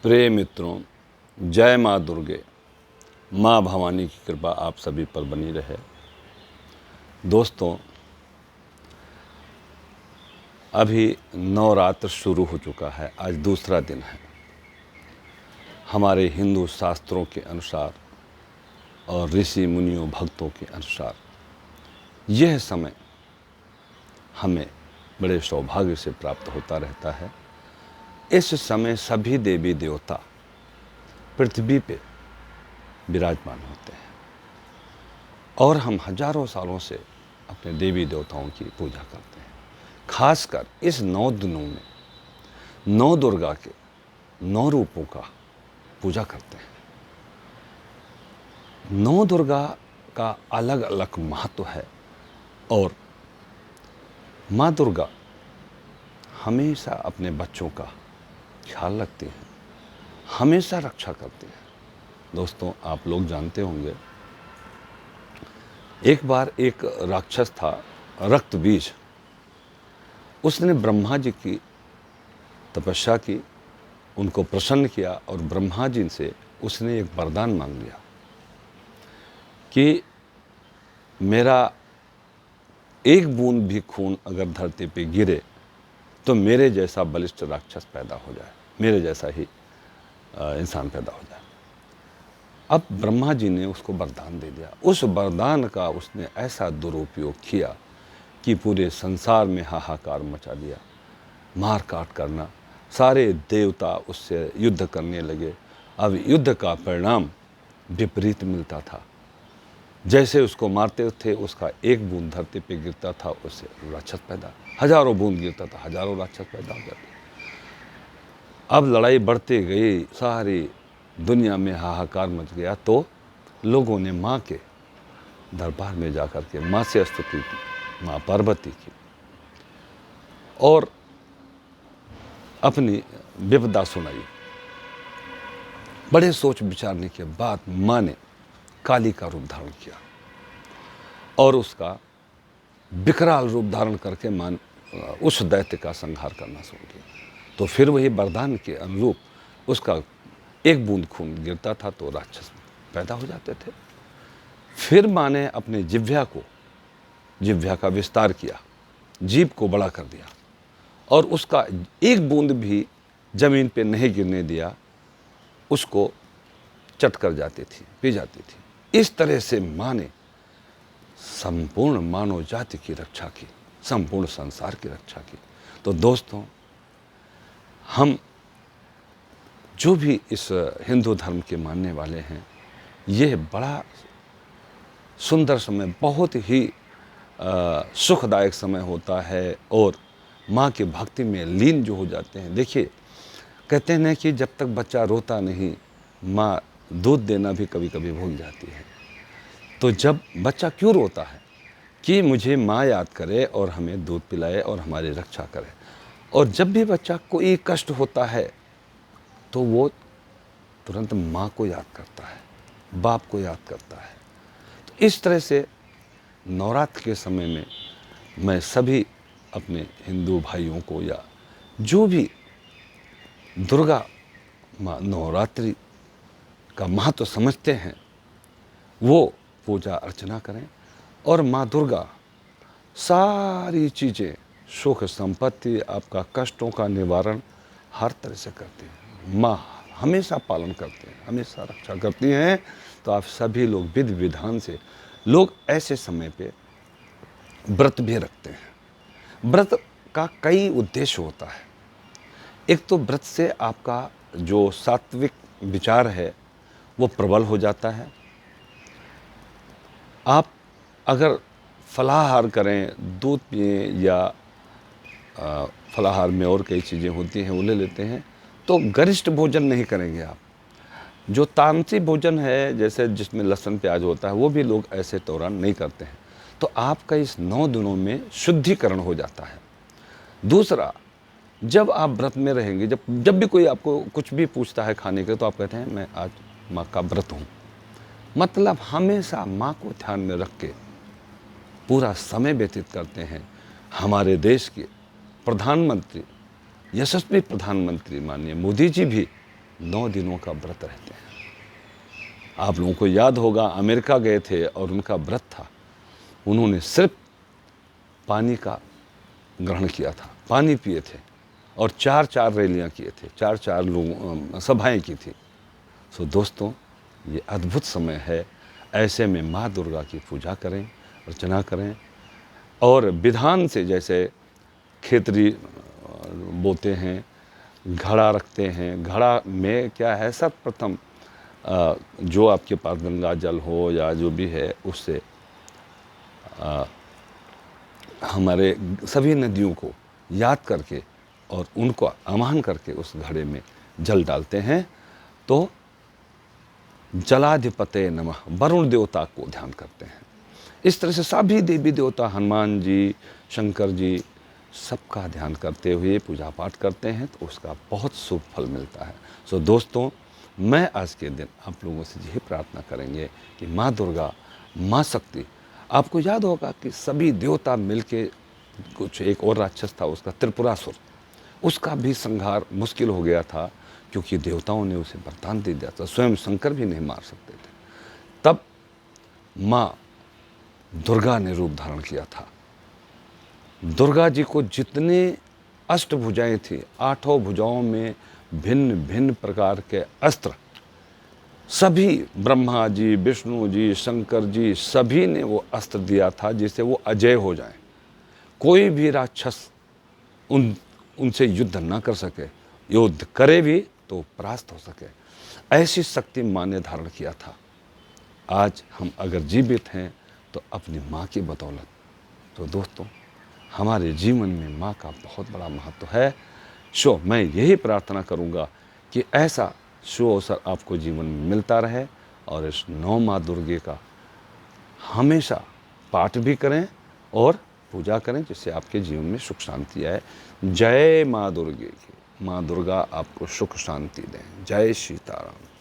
प्रिय मित्रों, जय माँ दुर्गे। माँ भवानी की कृपा आप सभी पर बनी रहे। दोस्तों, अभी नवरात्र शुरू हो चुका है। आज दूसरा दिन है। हमारे हिंदू शास्त्रों के अनुसार और ऋषि मुनियों भक्तों के अनुसार यह समय हमें बड़े सौभाग्य से प्राप्त होता रहता है। इस समय सभी देवी देवता पृथ्वी पे विराजमान होते हैं और हम हजारों सालों से अपने देवी देवताओं की पूजा करते हैं। खासकर इस 9 दिनों में 9 दुर्गा के 9 रूपों का पूजा करते हैं। 9 दुर्गा का अलग अलग महत्व है और माँ दुर्गा हमेशा अपने बच्चों का ख्याल रखती हैं, हमेशा रक्षा करती हैं। दोस्तों, आप लोग जानते होंगे, एक बार एक राक्षस था रक्तबीज। उसने ब्रह्मा जी की तपस्या की, उनको प्रसन्न किया और ब्रह्मा जी से उसने एक वरदान मांग लिया कि मेरा एक बूंद भी खून अगर धरती पे गिरे तो मेरे जैसा बलिष्ठ राक्षस पैदा हो जाए, मेरे जैसा ही इंसान पैदा हो जाए। अब ब्रह्मा जी ने उसको वरदान दे दिया। उस वरदान का उसने ऐसा दुरुपयोग किया कि पूरे संसार में हाहाकार मचा दिया, मार काट करना, सारे देवता उससे युद्ध करने लगे। अब युद्ध का परिणाम विपरीत मिलता था। जैसे उसको मारते थे, उसका एक बूंद धरती पे गिरता था, उससे राक्षस पैदा, हजारों बूंद गिरता था, हजारों राक्षस पैदा हो जाते। अब लड़ाई बढ़ती गई, सारी दुनिया में हाहाकार मच गया। तो लोगों ने माँ के दरबार में जाकर के माँ से स्तुति की, माँ पार्वती की, और अपनी विपदा सुनाई। बड़े सोच विचारने के बाद माँ ने काली का रूप धारण किया और उसका विकराल रूप धारण करके माँ उस दैत्य का संहार करना शुरू किया। तो फिर वही वरदान के अनुरूप उसका एक बूंद खून गिरता था तो राक्षस पैदा हो जाते थे। फिर माँ ने अपने जिह्वा का विस्तार किया, जीभ को बड़ा कर दिया और उसका एक बूंद भी जमीन पे नहीं गिरने दिया, उसको चट कर जाती थी, पी जाती थी। इस तरह से माँ ने संपूर्ण मानव जाति की रक्षा की, संपूर्ण संसार की रक्षा की। तो दोस्तों, हम जो भी इस हिंदू धर्म के मानने वाले हैं, यह बड़ा सुंदर समय, बहुत ही सुखदायक समय होता है और माँ की भक्ति में लीन जो हो जाते हैं। देखिए, कहते हैं ना कि जब तक बच्चा रोता नहीं, माँ दूध देना भी कभी कभी भूल जाती है। तो जब बच्चा क्यों रोता है? कि मुझे माँ याद करे और हमें दूध पिलाए और हमारी रक्षा करे। और जब भी बच्चा कोई कष्ट होता है तो वो तुरंत माँ को याद करता है, बाप को याद करता है। तो इस तरह से नवरात्र के समय में मैं सभी अपने हिंदू भाइयों को, या जो भी दुर्गा माँ नवरात्रि का महत्व समझते हैं, वो पूजा अर्चना करें। और माँ दुर्गा सारी चीज़ें, सुख संपत्ति, आपका कष्टों का निवारण हर तरह से करती हैं। माँ हमेशा पालन करते हैं, हमेशा रक्षा करती हैं। तो आप सभी लोग विधि विधान से, लोग ऐसे समय पे व्रत भी रखते हैं। व्रत का कई उद्देश्य होता है। एक तो व्रत से आपका जो सात्विक विचार है वो प्रबल हो जाता है। आप अगर फलाहार करें, दूध पिएं या फलाहार में और कई चीज़ें होती हैं वो ले लेते हैं, तो गरिष्ठ भोजन नहीं करेंगे आप। जो तामसी भोजन है, जैसे जिसमें लहसुन प्याज होता है, वो भी लोग ऐसे दौरान नहीं करते हैं। तो आपका इस 9 दिनों में शुद्धिकरण हो जाता है। दूसरा, जब आप व्रत में रहेंगे, जब भी कोई आपको कुछ भी पूछता है खाने के, तो आप कहते हैं मैं आज माँ का व्रत हूँ। मतलब हमेशा माँ को ध्यान में रख के पूरा समय व्यतीत करते हैं। हमारे देश के प्रधानमंत्री, यशस्वी प्रधानमंत्री माननीय मोदी जी भी 9 दिनों का व्रत रहते हैं। आप लोगों को याद होगा, अमेरिका गए थे और उनका व्रत था, उन्होंने सिर्फ पानी का ग्रहण किया था, पानी पिए थे और 4-4 रैलियाँ किए थे, 4-4 लोग सभाएँ की थी। सो दोस्तों, ये अद्भुत समय है। ऐसे में माँ दुर्गा की पूजा करें, अर्चना करें और विधान से, जैसे खेतरी बोते हैं, घड़ा रखते हैं। घड़ा में क्या है, सर्वप्रथम जो आपके पास गंगा जल हो या जो भी है, उससे हमारे सभी नदियों को याद करके और उनको आह्वान करके उस घड़े में जल डालते हैं। तो जलाधिपते नमः, वरुण देवता को ध्यान करते हैं। इस तरह से सभी देवी देवता, हनुमान जी, शंकर जी, सबका ध्यान करते हुए पूजा पाठ करते हैं तो उसका बहुत शुभ फल मिलता है। सो दोस्तों, मैं आज के दिन आप लोगों से यही प्रार्थना करेंगे कि माँ दुर्गा, माँ शक्ति, आपको याद होगा कि सभी देवता मिलके, कुछ एक और राक्षस था उसका, त्रिपुरासुर, उसका भी संहार मुश्किल हो गया था क्योंकि देवताओं ने उसे वरदान दे दिया था, स्वयं शंकर भी नहीं मार सकते थे। तब माँ दुर्गा ने रूप धारण किया था। दुर्गा जी को जितने अष्टभुजाएं थी, 8 भुजाओं में भिन्न भिन्न प्रकार के अस्त्र, सभी ब्रह्मा जी, विष्णु जी, शंकर जी, सभी ने वो अस्त्र दिया था जिससे वो अजय हो जाएं, कोई भी राक्षस उनसे युद्ध ना कर सके, युद्ध करे भी तो परास्त हो सके। ऐसी शक्ति माँ ने धारण किया था। आज हम अगर जीवित हैं तो अपनी माँ की बदौलत। तो दोस्तों, हमारे जीवन में माँ का बहुत बड़ा महत्व है। सो मैं यही प्रार्थना करूँगा कि ऐसा शुभ अवसर आपको जीवन में मिलता रहे और इस 9 माँ दुर्गे का हमेशा पाठ भी करें और पूजा करें, जिससे आपके जीवन में सुख शांति आए। जय माँ दुर्गे की। माँ दुर्गा आपको सुख शांति दें। जय सीताराम।